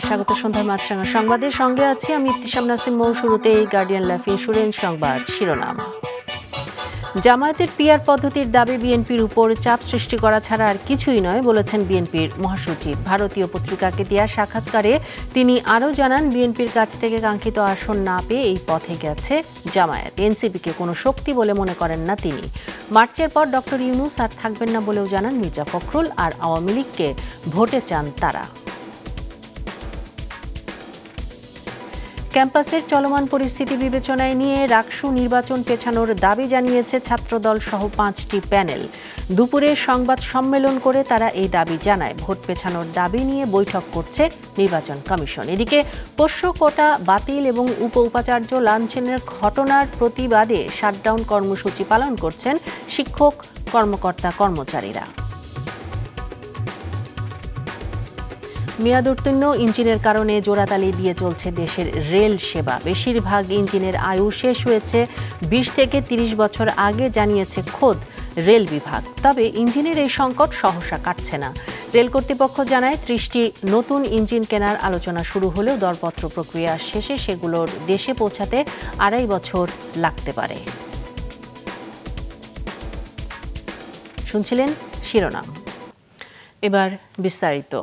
স্বাগত সন্ধ্যার মাছরাঙা সংবাদের সঙ্গে আছি আমি ইবতিসাম নাসিম। শুরুতেই গার্ডিয়ান লাইফ ইন্স্যুরেন্স সংবাদ শিরোনাম। জামায়াতের পিআর পদ্ধতির দাবি বিএনপির উপর চাপ সৃষ্টি করা ছাড়া আর কিছুই নয় বলেছেন বিএনপির মহাসচিব। ভারতীয় পত্রিকাকে দেয়া সাক্ষাৎকারে তিনি আরও জানান, বিএনপির কাছ থেকে কাঙ্ক্ষিত আসন না পেয়ে এই পথে গেছে জামায়াত। এনসিপিকে কোনো শক্তি বলে মনে করেন না তিনি। মার্চের পর ডক্টর ইউনূস আর থাকবেন না বলেও জানান মির্জা ফখরুল। আর আওয়ামী লীগকে ভোটে চান তারা। ক্যাম্পাসের চলমান পরিস্থিতি বিবেচনায় নিয়ে রাকসু নির্বাচন পেছানোর দাবি জানিয়েছে ছাত্রদল সহ 5টি প্যানেল। দুপুরে সংবাদ সম্মেলন করে তারা এই দাবি জানায়। ভোট পেছানোর দাবি নিয়ে বৈঠক করছে নির্বাচন কমিশন। এদিকে পোষ্য কোটা বাতিল এবং উপাচার্য লাঞ্ছনের ঘটনার প্রতিবাদে শাটডাউন কর্মসূচি পালন করছেন শিক্ষক কর্মকর্তা কর্মচারীরা। মেয়াদোত্তীর্ণ ইঞ্জিনের কারণে জোড়াতালি দিয়ে চলছে দেশের রেল সেবা। বেশিরভাগ ইঞ্জিনের আয়ু শেষ হয়েছে 20 থেকে 30 বছর আগে জানিয়েছে খোদ রেল বিভাগ। তবে ইঞ্জিনের এই সংকট সহসা কাটছে না। রেল কর্তৃপক্ষ জানায় 30টি নতুন ইঞ্জিন কেনার আলোচনা শুরু হলেও দরপত্র প্রক্রিয়া শেষে সেগুলোর দেশে পৌঁছাতে 2.5 বছর লাগতে পারে। শুনছিলেন শিরোনাম, এবার বিস্তারিত।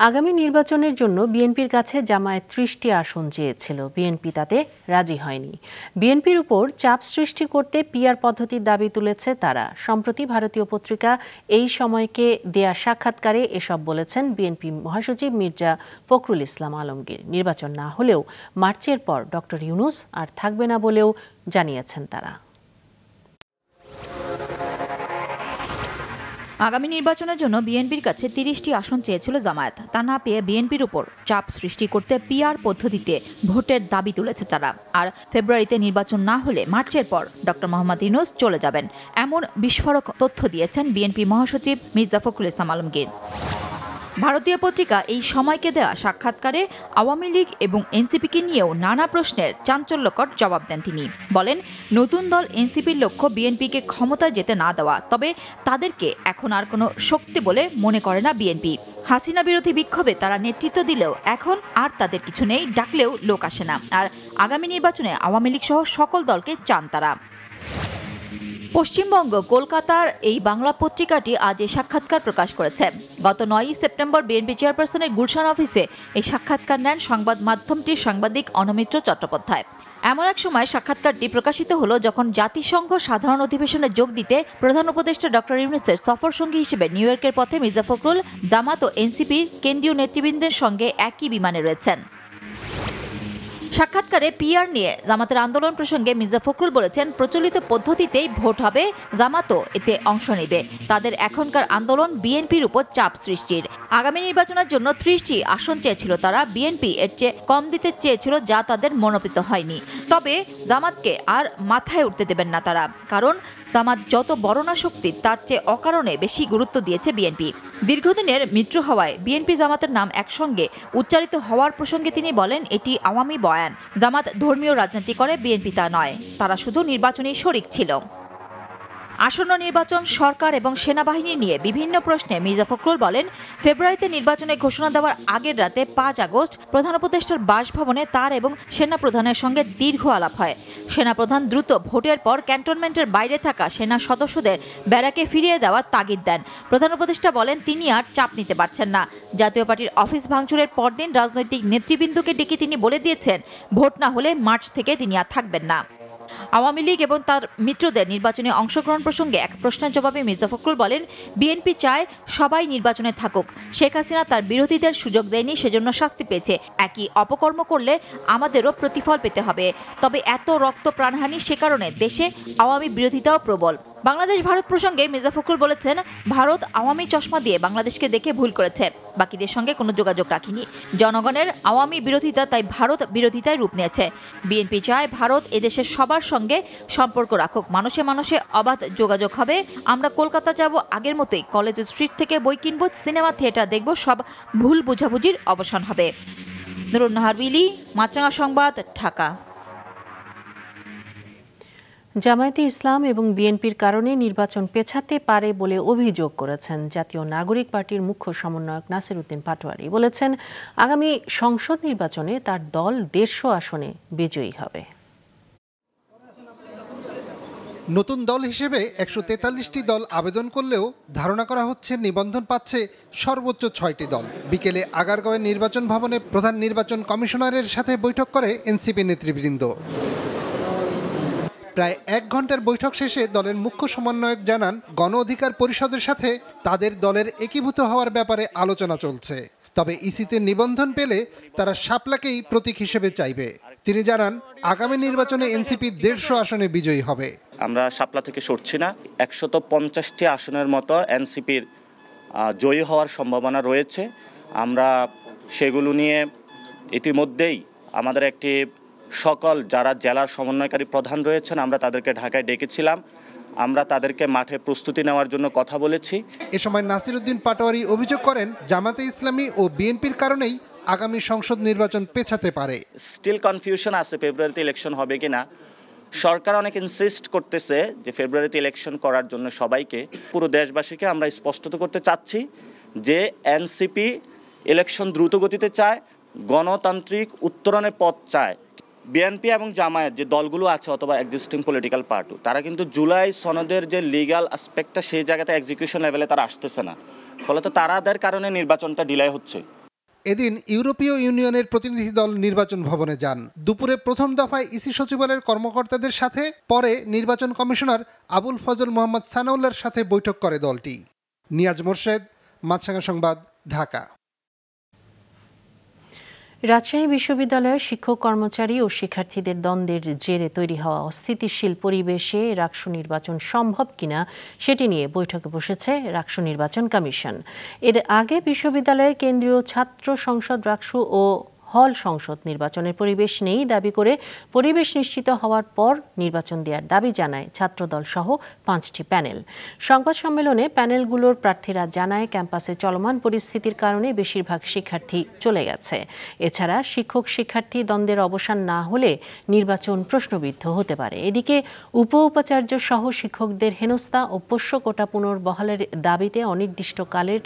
আগামী নির্বাচনের জন্য বিএনপির কাছে জামায়াত 30টি আসন চেয়েছিল। বিএনপি তাতে রাজি হয়নি। বিএনপির উপর চাপ সৃষ্টি করতে পিআর পদ্ধতির দাবি তুলেছে তারা। সম্প্রতি ভারতীয় পত্রিকা এই সময়কে দেয়া সাক্ষাৎকারে এসব বলেছেন বিএনপি মহাসচিব মির্জা ফখরুল ইসলাম আলমগীর। নির্বাচন না হলেও মার্চের পর ডক্টর ইউনূস আর থাকবে না বলেও জানিয়েছেন তারা। আগামী নির্বাচনের জন্য বিএনপির কাছে 30টি আসন চেয়েছিল জামায়াত। তা না পেয়ে বিএনপির উপর চাপ সৃষ্টি করতে পিআর পদ্ধতিতে ভোটের দাবি তুলেছে তারা। আর ফেব্রুয়ারিতে নির্বাচন না হলে মার্চের পর ডক্টর মোহাম্মদ ইউনূস চলে যাবেন, এমন বিস্ফোরক তথ্য দিয়েছেন বিএনপি মহাসচিব মির্জা ফখরুল ইসলাম আলমগীর। ভারতীয় পত্রিকা এই সময়কে দেওয়া সাক্ষাৎকারে আওয়ামী লীগ এবং এনসিপিকে নিয়েও নানা প্রশ্নের চাঞ্চল্যকর জবাব দেন তিনি। বলেন, নতুন দল এনসিপির লক্ষ্য বিএনপিকে ক্ষমতায় যেতে না দেওয়া, তবে তাদেরকে এখন আর কোনো শক্তি বলে মনে করে না বিএনপি। হাসিনা বিরোধী বিক্ষোভে তারা নেতৃত্ব দিলেও এখন আর তাদের কিছু নেই, ডাকলেও লোক আসে না। আর আগামী নির্বাচনে আওয়ামী লীগ সহ সকল দলকে চান তারা। পশ্চিমবঙ্গ কলকাতার এই বাংলা পত্রিকাটি আজ এই সাক্ষাৎকার প্রকাশ করেছে। গত 9 সেপ্টেম্বর বিএনপি চেয়ারপারসনের গুলশান অফিসে এই সাক্ষাৎকার নেন সংবাদ মাধ্যমটির সাংবাদিক অনমিত্র চট্টোপাধ্যায়। এমন এক সময় সাক্ষাৎকারটি প্রকাশিত হলো যখন জাতিসংঘ সাধারণ অধিবেশনে যোগ দিতে প্রধান উপদেষ্টা ডক্টর ইউনূসের সফর সঙ্গী হিসেবে নিউ ইয়র্কের পথে মির্জা ফখরুল, জামাত ও এনসিপির কেন্দ্রীয় নেতৃবৃন্দের সঙ্গে একই বিমানে রয়েছেন। সাক্ষাৎকারে পিআর নিয়ে জামাতের আন্দোলন প্রসঙ্গে মির্জা ফখরুল বলেছেন, প্রচলিত পদ্ধতিতেই ভোট হবে, জামাতও এতে অংশ নেবে। তাদের এখনকার আন্দোলন বিএনপির উপর চাপ সৃষ্টির। আগামী নির্বাচনের জন্য 30টি আসন চেয়েছিল তারা। বিএনপি এর চেয়ে কম দিতে চেয়েছিল, যা তাদের মনোনীত হয়নি। তবে জামাতকে আর মাথায় উঠতে দেবেন না তারা, কারণ জামাত যত বড় না শক্তি, তার চেয়ে অকারণে বেশি গুরুত্ব দিয়েছে বিএনপি। দীর্ঘদিনের মিত্র হওয়ায় বিএনপি জামাতের নাম একসঙ্গে উচ্চারিত হওয়ার প্রসঙ্গে তিনি বলেন, এটি আওয়ামী বয়ান। জামাত ধর্মীয় রাজনীতি করে, বিএনপি তা নয়। তারা শুধু নির্বাচনী শরিক ছিল। আসন্ন নির্বাচন, সরকার এবং সেনাবাহিনী নিয়ে বিভিন্ন প্রশ্নে মির্জা ফখরুল বলেন, ফেব্রুয়ারিতে নির্বাচনে ঘোষণা দেওয়ার আগের রাতে 5 আগস্ট প্রধান উপদেষ্টার বাসভবনে তার এবং সেনা প্রধানের সঙ্গে দীর্ঘ আলাপ হয়। সেনাপ্রধান দ্রুত ভোটের পর ক্যান্টনমেন্টের বাইরে থাকা সেনা সদস্যদের ব্যারাকে ফিরিয়ে দেওয়ার তাগিদ দেন। প্রধান উপদেষ্টা বলেন, তিনি আর চাপ নিতে পারছেন না। জাতীয় পার্টির অফিস ভাঙচুরের পরদিন রাজনৈতিক নেতৃবৃন্দকে ডেকে তিনি বলে দিয়েছেন, ভোট না হলে মার্চ থেকে তিনি আর থাকবেন না। আওয়ামী লীগ এবং তার মিত্রদের নির্বাচনে অংশগ্রহণ প্রসঙ্গে এক প্রশ্নের জবাবে মির্জা ফখরুল বলেন, বিএনপি চায় সবাই নির্বাচনে থাকুক। শেখ হাসিনা তার বিরোধীদের সুযোগ দেয়নি, সেজন্য শাস্তি পেয়েছে। একই অপকর্ম করলে আমাদেরও প্রতিফল পেতে হবে। তবে এত রক্ত প্রাণহানি, সে কারণে দেশে আওয়ামী বিরোধিতাও প্রবল। বাংলাদেশ ভারত প্রসঙ্গে মির্জা ফখরুল বলেছেন, ভারত আওয়ামী চশমা দিয়ে বাংলাদেশকে দেখে ভুল করেছে, বাকিদের সঙ্গে কোনো যোগাযোগ রাখেনি। জনগণের আওয়ামী বিরোধিতা তাই ভারত বিরোধিতায় রূপ নিয়েছে। বিএনপি চায় ভারত এদেশের সবার সঙ্গে সম্পর্ক রাখুক, মানুষে মানুষে অবাধ যোগাযোগ হবে। আমরা কলকাতা যাব আগের মতোই, কলেজ স্ট্রিট থেকে বই কিনব, সিনেমা থিয়েটার দেখব, সব ভুল বোঝাবুঝির অবসান হবে। নুরুন নাহার বিলি, মাছরাঙা সংবাদ, ঢাকা। জামায়াতে ইসলাম এবং বিএনপির কারণে নির্বাচন পেছাতে পারে বলে অভিযোগ করেছেন জাতীয় নাগরিক পার্টির মুখ্য সমন্বয়ক নাসির উদ্দিন পাটোয়ারি। বলেছেন, আগামী সংসদ নির্বাচনে তার দল 150 আসনে বিজয়ী হবে। নতুন দল হিসেবে 143টি দল আবেদন করলেও ধারণা করা হচ্ছে নিবন্ধন পাচ্ছে সর্বোচ্চ 6টি দল। বিকেলে আগারগাঁওয়ের নির্বাচন ভবনে প্রধান নির্বাচন কমিশনারের সাথে বৈঠক করে এনসিপি নেতৃবৃন্দ। প্রায় 1 ঘন্টার বৈঠক শেষে দলের মুখ্য সমন্বয়ক জানান, গণ অধিকার পরিষদের সাথে তাদের দলের একীভূত হওয়ার ব্যাপারে আলোচনা চলছে। তবে ইসিতে নিবন্ধন পেলে তারা শাপলাকেই প্রতীক হিসেবে চাইবে। তিনি জানান, আগামী নির্বাচনে এনসিপি 150 আসনে বিজয়ী হবে। আমরা শাপলা থেকে সরছি না। 150টি আসনের মতো এনসিপির জয়ী হওয়ার সম্ভাবনা রয়েছে। আমরা সেগুলো নিয়ে ইতিমধ্যেই আমাদের একটি সকল যারা জেলার সমন্বয়কারী প্রধান রয়েছেন আমরা তাদেরকে ঢাকায় ডেকেছিলাম। আমরা তাদেরকে মাঠে প্রস্তুতি নেওয়ার জন্য কথা বলেছি। এ সময় নাসির উদ্দিন পাটোয়ারি অভিযোগ করেন, জামায়াতে ইসলামী ও বিএনপির কারণেই আগামী সংসদ নির্বাচন পেছাতে পারে। স্টিল কনফিউশন আছে ফেব্রুয়ারিতে ইলেকশন হবে কিনা। সরকার অনেক ইনসিস্ট করতেছে যে ফেব্রুয়ারিতে ইলেকশন করার জন্য সবাইকে, পুরো দেশবাসীকে আমরা স্পষ্ট করতে চাচ্ছি যে এনসিপি ইলেকশন দ্রুত গতিতে চায়, গণতান্ত্রিক উত্তরণের পথ চায়। বিএনপি এবং জামায়াত যে দলগুলো আছে অথবা এক্সিস্টিং পলিটিক্যাল পার্টি, তারা কিন্তু জুলাই সনদের যে লিগ্যাল অ্যাসপেক্টটা সেই জায়গাতে এক্সিকিউশন লেভেলে তারা আসতেছে না, ফলত তাদের কারণে নির্বাচনটা ডিলে হচ্ছে। এদিন ইউরোপীয় ইউনিয়নের প্রতিনিধি দল নির্বাচন ভবনে যান। দুপুরে প্রথম দফায় ইসি সচিবালয়ের কর্মকর্তাদের সাথে, পরে নির্বাচন কমিশনার আবুল ফজল মোহাম্মদ সানাউল্লাহর সাথে বৈঠক করে দলটি। নিয়াজ মোর্শেদ, মাছরাঙা সংবাদ, ঢাকা। রাজশাহী বিশ্ববিদ্যালয়ের শিক্ষক কর্মচারী ও শিক্ষার্থীদের দ্বন্দ্বের জেরে তৈরি হওয়া অস্থিতিশীল পরিবেশে রাকসু নির্বাচন সম্ভব কিনা সেটি নিয়ে বৈঠকে বসেছে রাকসু নির্বাচন কমিশন। এর আগে বিশ্ববিদ্যালয়ের কেন্দ্রীয় ছাত্র সংসদ রাকসু ও হল সংসদ নির্বাচনের পরিবেশ নেই দাবি করে পরিবেশ নিশ্চিত হওয়ার পর নির্বাচন দেওয়ার দাবি জানায় ছাত্রদল সহ 5টি প্যানেল। সংবাদ সম্মেলনে প্যানেলগুলোর প্রার্থীরা জানায়, ক্যাম্পাসে চলমান পরিস্থিতির কারণে বেশিরভাগ শিক্ষার্থী চলে গেছে। এছাড়া শিক্ষক শিক্ষার্থী দ্বন্দ্বের অবসান না হলে নির্বাচন প্রশ্নবিদ্ধ হতে পারে। এদিকে উপাচার্য সহ শিক্ষকদের হেনস্থা ও পোষ্য কোটা পুনর্বহালের দাবিতে অনির্দিষ্টকালের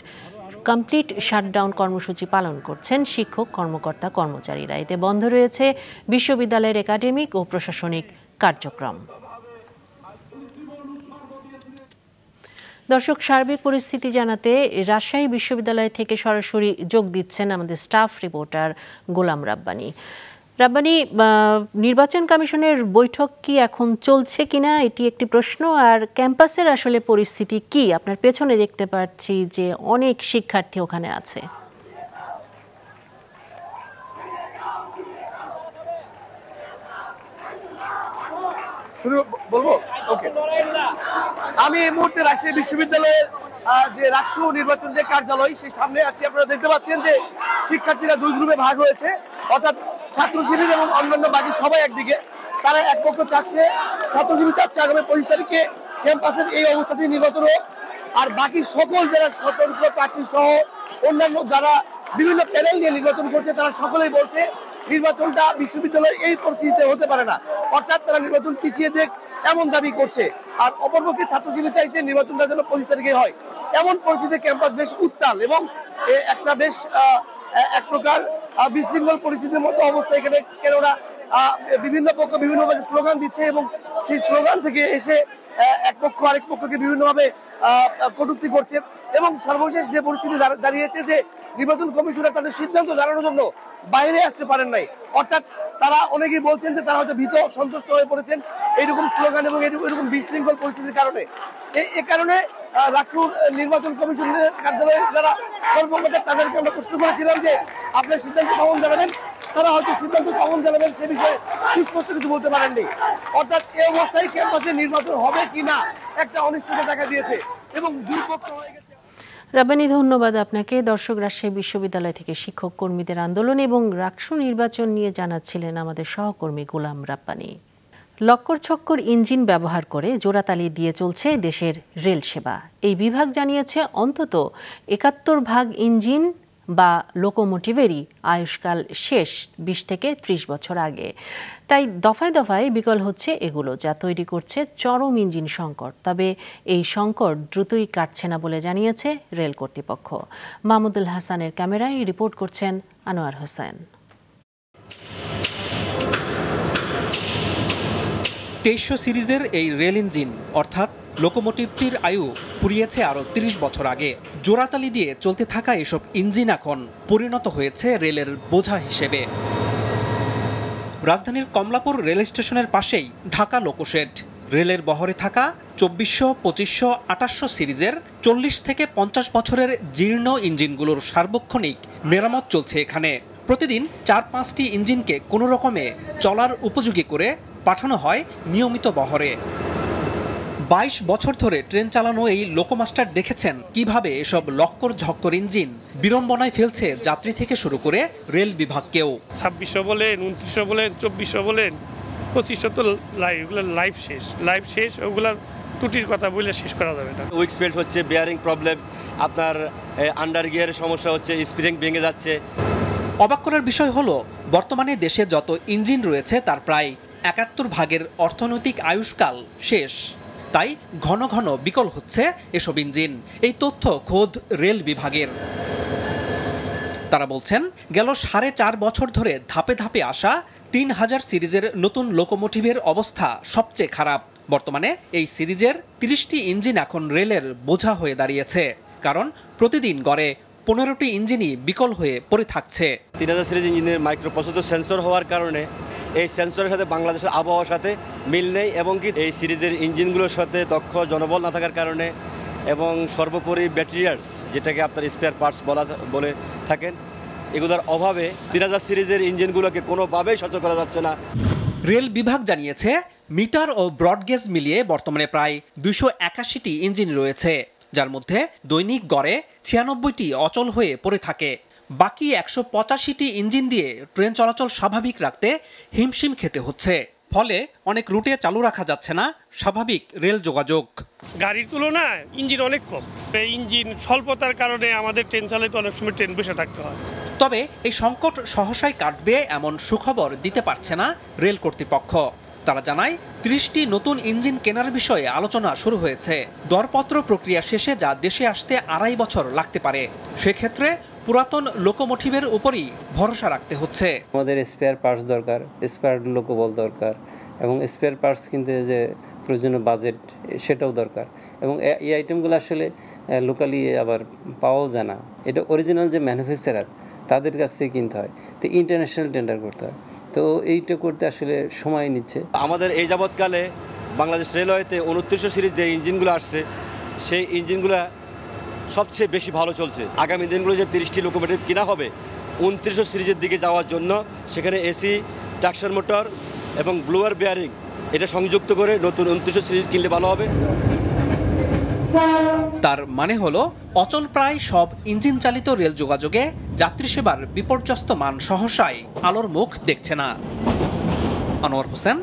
কমপ্লিট শাটডাউন কর্মসূচি পালন করছেন শিক্ষক কর্মকর্তা কর্মচারীরা। এতে বন্ধ রয়েছে বিশ্ববিদ্যালয়ের একাডেমিক ও প্রশাসনিক কার্যক্রম। দর্শক, সার্বিক পরিস্থিতি জানাতে রাজশাহী বিশ্ববিদ্যালয় থেকে সরাসরি যোগ দিচ্ছেন আমাদের স্টাফ রিপোর্টার গোলাম রাব্বানী। রাব্বানী, নির্বাচন কমিশনের বৈঠক কি এখন চলছে কিনা এটি একটি প্রশ্ন, আর ক্যাম্পাসের আসলে পরিস্থিতি কি? আপনার পেছনে দেখতে পাচ্ছি যে অনেক শিক্ষার্থী ওখানে আছে। আমি এই মুহূর্তে রাজশাহী বিশ্ববিদ্যালয়ের যে রাকসু নির্বাচন যে কার্যালয় সেই সামনে আছি। আপনারা দেখতে পাচ্ছেন যে শিক্ষার্থীরা 2 গ্রুপে ভাগ হয়েছে, অর্থাৎ ছাত্র শিবির এবং অন্যান্য বাকি সবাই একদিকে। তারা এক পক্ষ চাচ্ছে, ছাত্র শিবির চাচ্ছে আগামী 25 তারিখে ক্যাম্পাসের এই অবস্থাতেই নির্বাচন হোক, আর বাকি সকল যারা স্বতন্ত্র প্রার্থী সহ অন্যান্য যারা বিভিন্ন প্যানেল নিয়ে নির্বাচন করছে তারা সকলেই বলছে নির্বাচনটা বিশ্ববিদ্যালয়ের এই পরিস্থিতিতে হতে পারে না, অর্থাৎ তারা নির্বাচন পিছিয়ে দেখ এমন দাবি করছে। আর অপরপক্ষে ছাত্র শিবির চাইছে নির্বাচনটা যেন 25 তারিখে হয়। এমন পরিস্থিতিতে ক্যাম্পাস বেশ উত্তাল এবং একটা বেশ এক প্রকার বিশৃঙ্খল পরিস্থিতির মতো অবস্থা এখানে। কেননা বিভিন্ন পক্ষ বিভিন্নভাবে স্লোগান দিচ্ছে এবং সেই স্লোগান থেকে এসে এক পক্ষ আরেক পক্ষকে বিভিন্নভাবে কটূক্তি করছে। এবং সর্বশেষ যে পরিস্থিতি দাঁড়িয়েছে যে নির্বাচন কমিশনার তাদের সিদ্ধান্ত জানানোর জন্য বাইরে আসতে পারেন নাই, অর্থাৎ তারা অনেকেই বলছেন যে তারা হয়তো ভীত সন্তুষ্ট হয়ে পড়েছেন এইরকম স্লোগান এবং এরকম বিশৃঙ্খল পরিস্থিতির কারণে। এ কারণে রাকসুর নির্বাচন কমিশনের কার্যালয়ে যারা কর্মকর্তা তাদেরকে আমরা প্রশ্ন করেছিলাম যে আপনার সিদ্ধান্ত কখন জানাবেন, তারা হয়তো সিদ্ধান্ত কখন জানাবেন সে বিষয়ে সুস্পষ্ট কিছু বলতে পারেননি। অর্থাৎ এই অবস্থায় ক্যাম্পাসে নির্বাচন হবে কিনা একটা অনিশ্চয়তা দেখা দিয়েছে এবং দুর্পক্ষ হয়ে গেছে। রাব্বানী, ধন্যবাদ আপনাকে। দর্শক, রাজশাহী বিশ্ববিদ্যালয় থেকে শিক্ষক কর্মীদের আন্দোলন এবং রাকসু নির্বাচন নিয়ে জানাচ্ছিলেন আমাদের সহকর্মী গোলাম রাব্বানী। লক্কর ছক্কর ইঞ্জিন ব্যবহার করে জোড়াতালি দিয়ে চলছে দেশের রেল সেবা। এই বিভাগ জানিয়েছে অন্তত ৭১ ভাগ ইঞ্জিন বা লোকোমোটিভেরই আয়ুষ্কাল শেষ ২০ থেকে ৩০ বছর আগে। তাই দফায় দফায় বিকল হচ্ছে এগুলো, যা তৈরি করছে চরম ইঞ্জিন সংকট। তবে এই সংকট দ্রুতই কাটছে না বলে জানিয়েছে রেল কর্তৃপক্ষ। মাহমুদুল হাসানের ক্যামেরায় রিপোর্ট করছেন আনোয়ার হোসেন। ২৩০০ সিরিজের এই রেল ইঞ্জিন অর্থাৎ লোকোমোটিভটির আয়ু ফুরিয়েছে আরও ৩০ বছর আগে। জোড়াতালি দিয়ে চলতে থাকা এসব ইঞ্জিন এখন পরিণত হয়েছে রেলের বোঝা হিসেবে। রাজধানীর কমলাপুর রেল স্টেশনের পাশেই ঢাকা লোকোশেড। রেলের বহরে থাকা ২৪০০, ২৫০০, ২৮০০ সিরিজের ৪০ থেকে ৫০ বছরের জীর্ণ ইঞ্জিনগুলোর সার্বক্ষণিক মেরামত চলছে এখানে। প্রতিদিন ৪-৫টি ইঞ্জিনকে কোনো রকমে চলার উপযোগী করে পাঠানো হয় নিয়মিত বহরে। ২২ বছর ধরে ট্রেন চালানো এই লোকোমাস্টার দেখেছেন কিভাবে এসব লক্কর ঝক্কর ইঞ্জিন বিড়ম্বনায় ফেলছে যাত্রী থেকে শুরু করে রেল বিভাগকেও। ২৬০০ বলেন, ২৯০০ বলেন, ২৪০০ বলেন, ২৫০০ তো লাইফ শেষ। ওগুলার ত্রুটির কথা বলে শেষ করা যাবে না। উইক্স ফেল্ট হচ্ছে, বেয়ারিং প্রবলেম, আপনার আন্ডার গিয়ারের সমস্যা হচ্ছে, স্প্রিং ভেঙে যাচ্ছে। অবাক করার বিষয় হলো বর্তমানে দেশে যত ইঞ্জিন রয়েছে তার প্রায় ৭১ ভাগের অর্থনৈতিক আয়ুষ্কাল শেষ। তাই ঘন ঘন বিকল হচ্ছে এসব ইঞ্জিন। এই তথ্য খোদ রেল বিভাগের। তারা বলছেন গেল ৪.৫ বছর ধরে ধাপে ধাপে আসা ৩০০০ সিরিজের নতুন লোকোমোটিভের অবস্থা সবচেয়ে খারাপ। বর্তমানে এই সিরিজের ৩০টি ইঞ্জিন এখন রেলের বোঝা হয়ে দাঁড়িয়েছে, কারণ প্রতিদিন গড়ে ১৫টি ইঞ্জিনই বিকল হয়ে পড়ে থাকছে। ৩০০০ সিরিজ ইঞ্জিনের মাইক্রোপ্রসেসর সেন্সর হওয়ার কারণে এই সেন্সরের সাথে বাংলাদেশের আবহাওয়ার সাথে মিল নেই, এবং কি এই সিরিজের ইঞ্জিনগুলোর সাথে দক্ষ জনবল না থাকার কারণে, এবং সর্বোপরি ব্যাটারিয়ার্স যেটাকে আপনার স্পেয়ার পার্টস বলে থাকেন, এগুলোর অভাবে ৩০০০ সিরিজের ইঞ্জিনগুলোকে কোনোভাবেই সচল করা যাচ্ছে না। রেল বিভাগ জানিয়েছে মিটার ও ব্রডগেজ মিলিয়ে বর্তমানে প্রায় ২৮১টি ইঞ্জিন রয়েছে, যার মধ্যে দৈনিক গড়ে ৯৬টি অচল হয়ে পড়ে থাকে। বাকি ১৮৫টি ইঞ্জিন দিয়ে ট্রেন চলাচল স্বাভাবিক রাখতে হিমশিম খেতে হচ্ছে। ফলে অনেক রুটে চালু রাখা যাচ্ছে না স্বাভাবিক রেল যোগাযোগ। গাড়ির তুলনায় ইঞ্জিন অনেক কম। এই ইঞ্জিন স্বল্পতার কারণে আমাদের ট্রেন চালাতে অনেক সময় ট্রেন বসে থাকতে হয়। তবে এই সংকট সহসাই কাটবে এমন সুখবর দিতে পারছে না রেল কর্তৃপক্ষ। তারা জানায় ৩০টি নতুন ইঞ্জিন কেনার বিষয়ে আলোচনা শুরু হয়েছে। দরপত্র প্রক্রিয়া শেষে যা দেশে আসতে ২.৫ বছর লাগতে পারে। সেক্ষেত্রে পুরাতন লোকোমোটিভের উপরই ভরসা রাখতে হচ্ছে। আমাদের স্পেয়ার পার্টস দরকার, স্পেয়ার লোকোবল দরকার, এবং স্পেয়ার পার্টস কিনতে যে প্রয়োজনীয় বাজেট সেটাও দরকার, এবং এই আইটেমগুলো আসলে লোকালি আবার পাওয়াও যায় না। এটা অরিজিনাল যে ম্যানুফ্যাকচারার তাদের কাছ থেকে কিনতে হয়, তো ইন্টারন্যাশনাল টেন্ডার করতে হয়, তো এইটা করতে আসলে সময় নিচ্ছে। আমাদের এই যাবৎকালে বাংলাদেশ রেলওয়েতে ২৯০০ সিরিজ যে ইঞ্জিনগুলো আসছে, সেই ইঞ্জিনগুলো সবচেয়ে বেশি ভালো চলছে। আগামী দিনগুলো যে ৩০টি লোকোমোটিভ কিনা হবে ২৯০০ সিরিজের দিকে যাওয়ার জন্য, সেখানে এসি, ট্রাকশন মোটর এবং ব্লোয়ার বেয়ারিং এটা সংযুক্ত করে নতুন ২৯০০ সিরিজ কিনলে ভালো হবে। তার মানে হলো অচল প্রায় সব ইঞ্জিন চালিত রেল যোগাযোগে যাত্রী সেবার বিপর্যস্ত মান সহসায় আলোর মুখ দেখছে না। আনোয়ার হোসেন,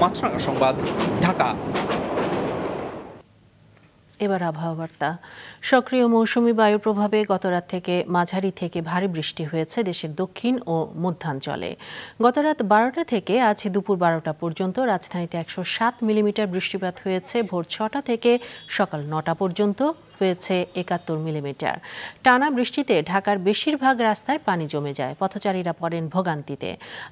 মাছরাঙা সংবাদ, ঢাকা। এবার আবহাওয়া বার্তা। সক্রিয় মৌসুমি বায়ুর প্রভাবে গতরাত থেকে মাঝারি থেকে ভারী বৃষ্টি হয়েছে দেশের দক্ষিণ ও মধ্যাঞ্চলে। গতরাত ১২টা থেকে আজ দুপুর ১২টা পর্যন্ত রাজধানীতে ১০৭ মিলিমিটার বৃষ্টিপাত হয়েছে। ভোর ৬টা থেকে সকাল ৯টা পর্যন্ত হয়েছে ৭১ মিলিমিটার। টানা বৃষ্টিতে ঢাকার বেশিরভাগ রাস্তায় পানি জমে যায়, পথচারীরা পড়েন ভোগান্তিতে।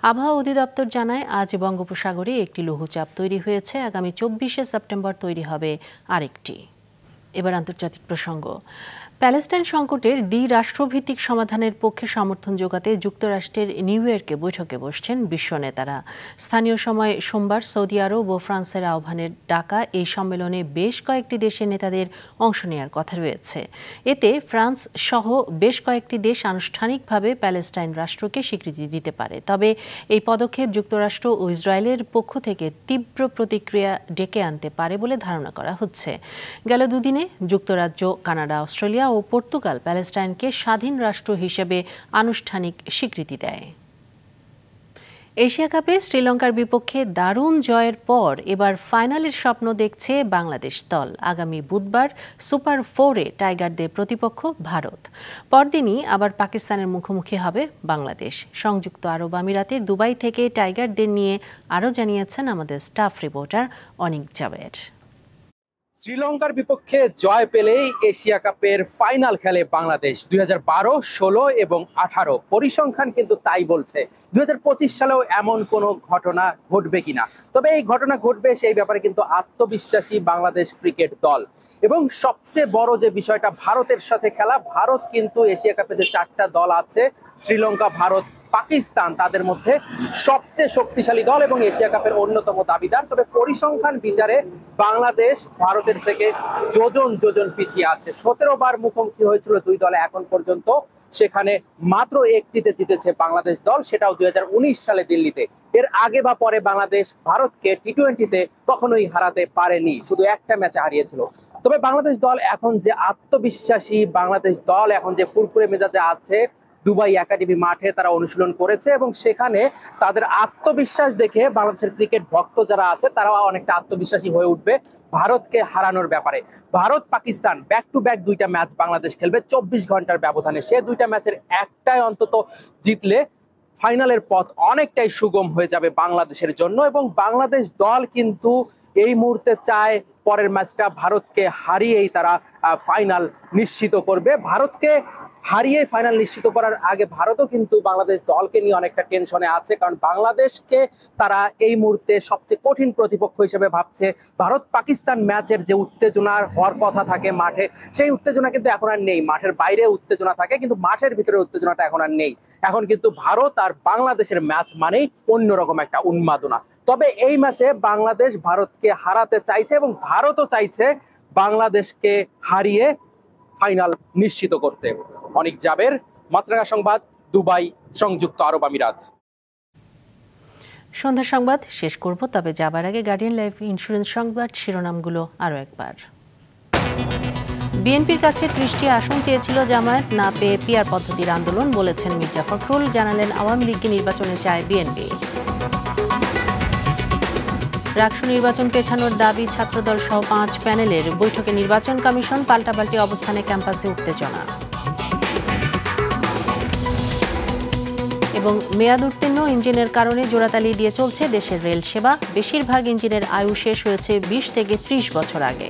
আবহাওয়া অধিদপ্তর জানায় আজ বঙ্গোপসাগরে একটি লঘুচাপ তৈরি হয়েছে। আগামী ২৪শে সেপ্টেম্বর তৈরি হবে আরেকটি। এবার আন্তর্জাতিক প্রসঙ্গ। প্যালেস্টাইন সংকটের দ্বিরাষ্ট্রভিত্তিক সমাধানের পক্ষে সমর্থন জোগাতে যুক্তরাষ্ট্রের নিউ ইয়র্কে বৈঠকে বসছেন বিশ্ব নেতারা। স্থানীয় সময় সোমবার সৌদি আরব ও ফ্রান্সের আহ্বানে ডাকা এই সম্মেলনে বেশ কয়েকটি দেশের নেতাদের অংশ নেওয়ার কথা রয়েছে। এতে ফ্রান্স সহ বেশ কয়েকটি দেশ আনুষ্ঠানিকভাবে প্যালেস্টাইন রাষ্ট্রকে স্বীকৃতি দিতে পারে। তবে এই পদক্ষেপ যুক্তরাষ্ট্র ও ইসরায়েলের পক্ষ থেকে তীব্র প্রতিক্রিয়া ডেকে আনতে পারে বলে ধারণা করা হচ্ছে। গেল দুদিনে যুক্তরাজ্য, কানাডা, অস্ট্রেলিয়া ও পর্তুগাল প্যালেস্টাইনকে স্বাধীন রাষ্ট্র হিসেবে আনুষ্ঠানিক স্বীকৃতি দেয়। এশিয়া কাপে শ্রীলঙ্কার বিপক্ষে দারুণ জয়ের পর এবার ফাইনালের স্বপ্ন দেখছে বাংলাদেশ দল। আগামী বুধবার সুপার 4-এ টাইগারদের প্রতিপক্ষ ভারত। পরদিনই আবার পাকিস্তানের মুখোমুখি হবে বাংলাদেশ। সংযুক্ত আরব আমিরাতের দুবাই থেকে টাইগারদের নিয়ে আরও জানিয়েছেন আমাদের স্টাফ রিপোর্টার অনিক জাবের। শ্রীলঙ্কার বিপক্ষে জয় পেলেই এশিয়া কাপের ফাইনাল খেলে বাংলাদেশ। 2012, 16 এবং 18 পরিসংখ্যান কিন্তু তাই বলছে। 2025 সালেও এমন কোনো ঘটনা ঘটবে কিনা, তবে এই ঘটনা ঘটবে সেই ব্যাপারে কিন্তু আত্মবিশ্বাসী বাংলাদেশ ক্রিকেট দল। এবং সবচেয়ে বড় যে বিষয়টা, ভারতের সাথে খেলা। ভারত কিন্তু এশিয়া কাপে যে 4টা দল আছে, শ্রীলঙ্কা, ভারত, পাকিস্তান, তাদের মধ্যে সবচেয়ে শক্তিশালী দল এবং এশিয়া কাপের অন্যতম দাবিদার। তবে পরিসংখ্যান বিচারে বাংলাদেশ ভারতের থেকে যোজন যোজন পিছিয়ে আছে। 17 বার মুখোমুখি হয়েছিল দুই দলে এখন পর্যন্ত, সেখানে মাত্র একটিতে জিতেছে বাংলাদেশ দল, সেটাও 2019 সালে দিল্লিতে। এর আগে বা পরে বাংলাদেশ ভারতকে টি-20-তে কখনোই হারাতে পারেনি, শুধু একটা ম্যাচে হারিয়েছিল। তবে বাংলাদেশ দল এখন যে আত্মবিশ্বাসী, বাংলাদেশ দল এখন যে ফুরফুরে মেজাজে আছে, দুবাই একাডেমি মাঠে তারা অনুশীলন করেছে এবং সেখানে তাদের আত্মবিশ্বাস দেখে বাংলাদেশের ক্রিকেট ভক্ত যারা আছে তারাও অনেকটা আত্মবিশ্বাসী হয়ে উঠবে ভারতকে হারানোর ব্যাপারে। Bharat Pakistan back to back দুইটা ম্যাচ বাংলাদেশ খেলবে 24 ঘন্টার ব্যবধানে। সে দুইটা ম্যাচের একটাই অন্তত জিতলে ফাইনালের পথ অনেকটাই সুগম হয়ে যাবে বাংলাদেশের জন্য। এবং বাংলাদেশ দল কিন্তু এই মুহূর্তে চায় পরের ম্যাচটা ভারতকে হারিয়েই তারা ফাইনাল নিশ্চিত করবে। ভারতকে হারিয়ে ফাইনাল নিশ্চিত করার আগে ভারতও কিন্তু বাংলাদেশ দলকে নিয়ে অনেকটা টেনশনে আছে, কারণ বাংলাদেশকে তারা এই মুহূর্তে সবচেয়ে কঠিন প্রতিপক্ষ হিসেবে ভাবছে। ভারত পাকিস্তান ম্যাচের যে উত্তেজনা হওয়ার কথা থাকে মাঠে, সেই উত্তেজনা কিন্তু এখন আর নেই। মাঠের বাইরে উত্তেজনা থাকে, কিন্তু মাঠের ভিতরে উত্তেজনাটা এখন আর নেই। এখন কিন্তু ভারত আর বাংলাদেশের ম্যাচ মানেই অন্যরকম একটা উন্মাদনা। তবে এই ম্যাচে বাংলাদেশ ভারতকে হারাতে চাইছে এবং ভারতও চাইছে বাংলাদেশকে হারিয়ে ফাইনাল নিশ্চিত করতে। অনিক জাবের, মাছরাঙা সংবাদ, দুবাই, সংযুক্ত আরব আমিরাত। সন্ধ্যা সংবাদ শেষ করব, তবে যাবার আগে গার্ডিয়ান লাইফ ইন্স্যুরেন্স সংবাদ শিরোনামগুলো আরও একবার। বিএনপির কাছে 30টি আসন চেয়েছিল জামায়াত, না পেয়ে পিআর পদ্ধতির আন্দোলন, বলেছেন মির্জা ফখরুল। জানালেন আওয়ামী লীগকে নির্বাচনে চায় বিএনপি। রাকসু নির্বাচন পেছানোর দাবি ছাত্রদল সহ 5 প্যানেলের বৈঠকে নির্বাচন কমিশন। পাল্টাপাল্টি অবস্থানে ক্যাম্পাসে উত্তেজনা। এবং মেয়াদ উত্তীর্ণ ইঞ্জিনের কারণে জোড়াতালি দিয়ে চলছে দেশের রেল সেবা। বেশিরভাগ ইঞ্জিনের আয়ু শেষ হয়েছে 20 থেকে 30 বছর আগে।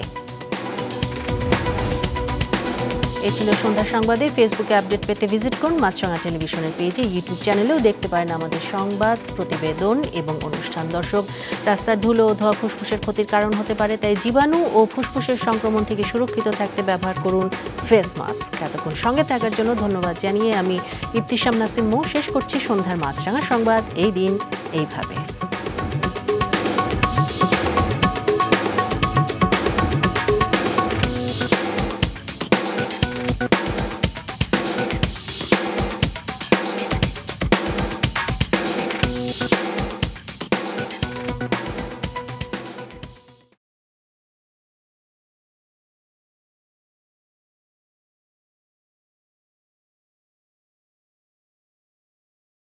এ ছিল সন্ধ্যা সংবাদে। ফেসবুকে আপডেট পেতে ভিজিট করুন মাছরাঙা টেলিভিশনের পেজে। ইউটিউব চ্যানেলেও দেখতে পারেন আমাদের সংবাদ, প্রতিবেদন এবং অনুষ্ঠান। দর্শক, রাস্তার ধুলো ও ধোঁয়া ফুসফুসের ক্ষতির কারণ হতে পারে, তাই জীবাণু ও ফুসফুসের সংক্রমণ থেকে সুরক্ষিত থাকতে ব্যবহার করুন ফেস মাস্ক। এতক্ষণ সঙ্গে থাকার জন্য ধন্যবাদ জানিয়ে আমি ইবতিসাম নাসিম শেষ করছি সন্ধ্যার মাছরাঙা সংবাদ। এই দিন এইভাবে।